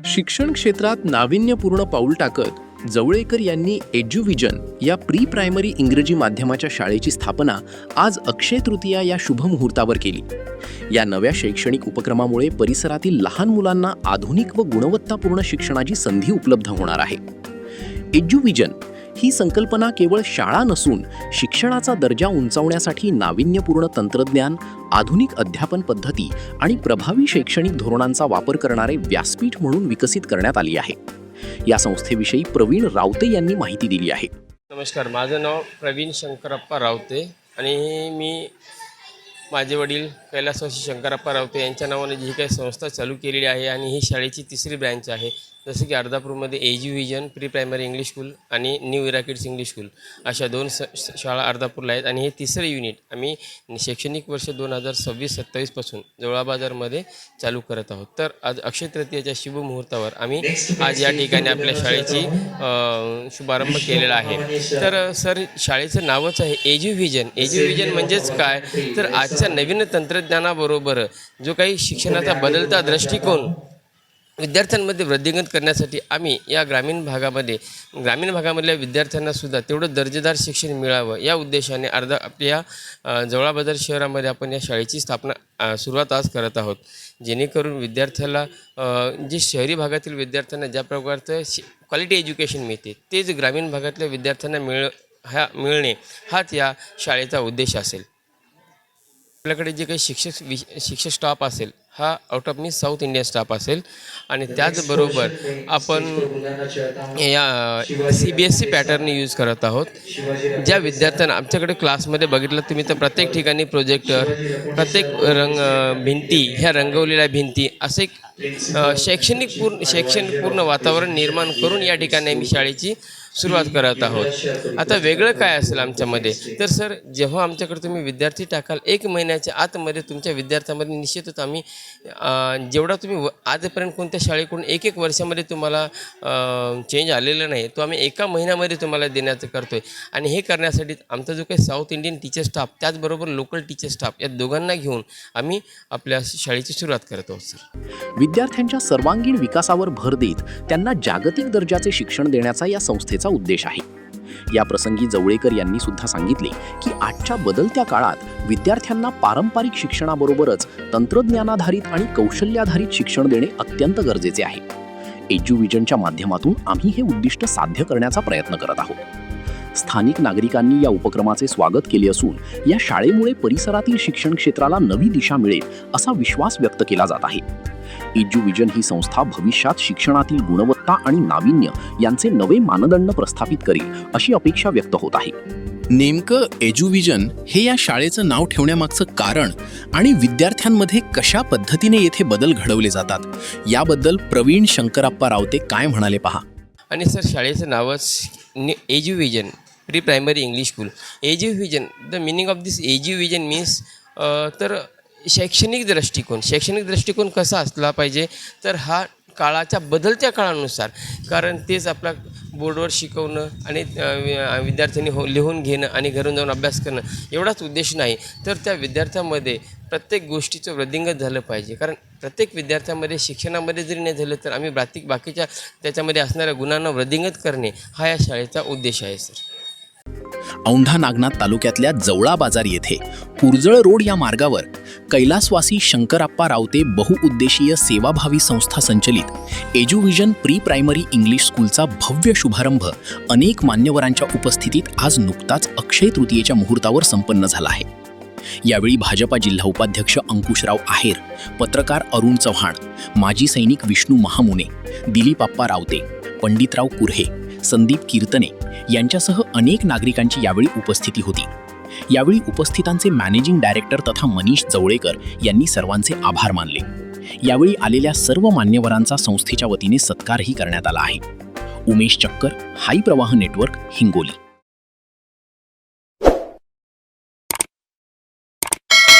शिक्षण क्षेत्रात नाविन्यपूर्ण पाऊल टाकत जवळेकर यांनी एज्युव्हिजन या प्री प्रायमरी इंग्रजी माध्यमाच्या शाळेची स्थापना आज अक्षय तृतीया या शुभ मुहूर्तावर केली। या नव्या शैक्षणिक उपक्रमामुळे परिसरातील लहान मुलांना आधुनिक व गुणवत्तापूर्ण शिक्षणाची संधी उपलब्ध होणार आहे। एज्युव्हिजन ही संकल्पना केवळ शाळा नसून शिक्षणाचा दर्जा उंचावण्यासाठी नाविन्यपूर्ण तंत्रज्ञान, आधुनिक अध्यापन पद्धती आणि प्रभावी शैक्षणिक धोरणांचा वापर करणारे व्यासपीठ म्हणून विकसित करण्यात आली आहे। या संस्थेविषयी प्रवीण रावते यांनी माहिती दिली आहे। नमस्कार, माझं नाव प्रवीण शंकरप्पा रावते आणि मी माझे वडील कैलासवासी शंकरप्पा रावते यांच्या नावाने जी काही संस्था चालू केलेली आहे आणि ही शाळेची तिसरी ब्रँच आहे। जसं की अर्धापूरमध्ये एज्युव्हिजन प्री प्रायमरी इंग्लिश स्कूल आणि न्यू इरा किड्स इंग्लिश स्कूल अशा दोन शाळा अर्धापूरला आहेत आणि हे तिसरे युनिट आम्ही शैक्षणिक वर्ष 2026-27 पासून जवळा बाजारमध्ये चालू करत आहोत। तर आज अक्षय तृतीयेच्या शुभ मुहूर्तावर आम्ही आज या ठिकाणी आपल्या शाळेची शुभारंभ केलेला आहे। तर सर, शाळेचं नावच आहे एज्युव्हिजन। एज्युव्हिजन म्हणजेच काय, तर आजच्या नवीन तंत्रज्ञानाबरोबर जो काही शिक्षणाचा बदलता दृष्टिकोन विद्यार्थ्यांमध्ये वृद्धिंगत करण्यासाठी आम्ही या ग्रामीण भागामधल्या विद्यार्थ्यांना सुद्धा तेवढं दर्जेदार शिक्षण मिळावं या उद्देशाने आपल्या जवळा बाजार शहरामध्ये आपण या शाळेची सुरुवात आज करत आहोत, जेणेकरून विद्यार्थ्याला जे शहरी भागातील विद्यार्थ्यांना ज्या प्रकारचं क्वालिटी एज्युकेशन मिळते तेच ग्रामीण भागातल्या विद्यार्थ्यांना मिळणे हाच या शाळेचा उद्देश असेल। आपल्याकडे जे काही शिक्षक स्टाफ असेल हा out of south Indian staff असेल आणि त्याचबरोबर आपण या CBSE पॅटर्न यूज करत आहोत। ज्या विद्यार्थ्यांना आमच्याकडे क्लासमध्ये बघितलं तुम्ही तर प्रत्येक ठिकाणी प्रोजेक्टर, प्रत्येक भिंती ह्या रंगवलेल्या भिंती असे एक शैक्षणिक पूर्ण वातावरण निर्माण करून या ठिकाणी आम्ही शाळेची सुरुवात करत आहोत। आता वेगळं काय असेल आमच्यामध्ये, तर सर जेव्हा आमच्याकडे तुम्ही विद्यार्थी टाकाल 1 महिन्याच्या आतमध्ये तुमच्या विद्यार्थ्यांमध्ये निश्चितच आम्ही जेवढा तुम्ही आजपर्यंत कोणत्या शाळेकडून 1-1 वर्षामध्ये तुम्हाला चेंज आलेला नाही तो आम्ही 1 महिन्यामध्ये तुम्हाला देण्याचं करतो आहे। आणि हे करण्यासाठी आमचा जो काही साऊथ इंडियन टीचर स्टाफ त्याचबरोबर लोकल टीचर स्टाफ या दोघांना घेऊन आम्ही आपल्या शाळेची सुरुवात करत आहोत। सर, विद्यार्थ्यांच्या सर्वांगीण विकासावर भर देत त्यांना जागतिक दर्जाचे शिक्षण देण्याचा या संस्थेचा उद्देश आहे। या प्रसंगी जवळेकर यांनी सुद्धा सांगितले की आजच्या बदलत्या काळात विद्यार्थ्यांना पारंपरिक शिक्षणाबरोबरच तंत्रज्ञानाधारित आणि कौशल्याधारित शिक्षण देणे अत्यंत गरजेचे आहे। एज्युव्हिजनच्या माध्यमातून आम्ही हे उद्दिष्ट साध्य करण्याचा प्रयत्न करत आहोत। स्थानिक नागरिकांनी या उपक्रमाचे स्वागत केले असून या शाळेमुळे परिसरातील शिक्षण क्षेत्राला नवी दिशा मिळेल असा विश्वास व्यक्त केला जात आहे। एज्युव्हिजन ही संस्था भविष्यात शिक्षणातील गुणवत्ता आणि नाविन्य यांचे नवे मानदंड प्रस्थापित करेल अशी अपेक्षा व्यक्त होत आहे। नेमकं एज्युव्हिजन हे या शाळेचं नाव ठेवण्यामागचं कारण आणि विद्यार्थ्यांमध्ये कशा पद्धतीने येथे बदल घडवले जातात याबद्दल प्रवीण शंकरप्पा रावते काय म्हणाले पहा। आणि सर, शाळेचं नावच Eduvision pre primary English school. Eduvision, the meaning of this Eduvision means तर शैक्षणिक दृष्टिकोन कसा असला पाहिजे, तर हा काळाच्या बदलत्या काळानुसार, कारण तेच आपला बोर्डवर शिकवणं आणि विद्यार्थ्यांनी लिहून घेणं आणि घरून जाऊन अभ्यास करणं एवढाच उद्देश नाही, तर त्या विद्यार्थ्यांमध्ये प्रत्येक गोष्टीचं वृद्धिंगत झालं पाहिजे। कारण प्रत्येक विद्यार्थ्यामध्ये शिक्षणामध्ये जरी नाही झालं तर आम्ही बाकीच्या त्याच्यामध्ये असणाऱ्या गुणांना वृद्धिंगत करणे हा या शाळेचा उद्देश आहे। सर, औंढा नागनाथ तालुक्यातल्या जवळा बाजार येथे पुरजळ रोड या मार्गावर कैलासवासी शंकरप्पा रावते बहुउद्देशीय सेवाभावी संस्था संचलित एज्युव्हिजन प्री प्रायमरी इंग्लिश स्कूलचा भव्य शुभारंभ अनेक मान्यवरांच्या उपस्थितीत आज नुकताच अक्षय तृतीयेच्या मुहूर्तावर संपन्न झाला आहे। यावेळी भाजपा जिल्हा उपाध्यक्ष अंकुशराव आहेर, पत्रकार अरुण चव्हाण, माजी सैनिक विष्णू महामुने, दिलीपाप्पा रावते, पंडितराव कुर्हे, संदीप कीर्तने यांच्यासह अनेक नागरिकांची यावेळी उपस्थिती होती। यावेळी उपस्थितांचे मॅनेजिंग डायरेक्टर तथा मनीष जवळेकर यांनी सर्वांचे आभार मानले। यावेळी आलेल्या सर्व मान्यवरांचा संस्थेच्या वतीने सत्कारही करण्यात आला आहे। उमेश चक्कर, हाई प्रवाह नेटवर्क, हिंगोली।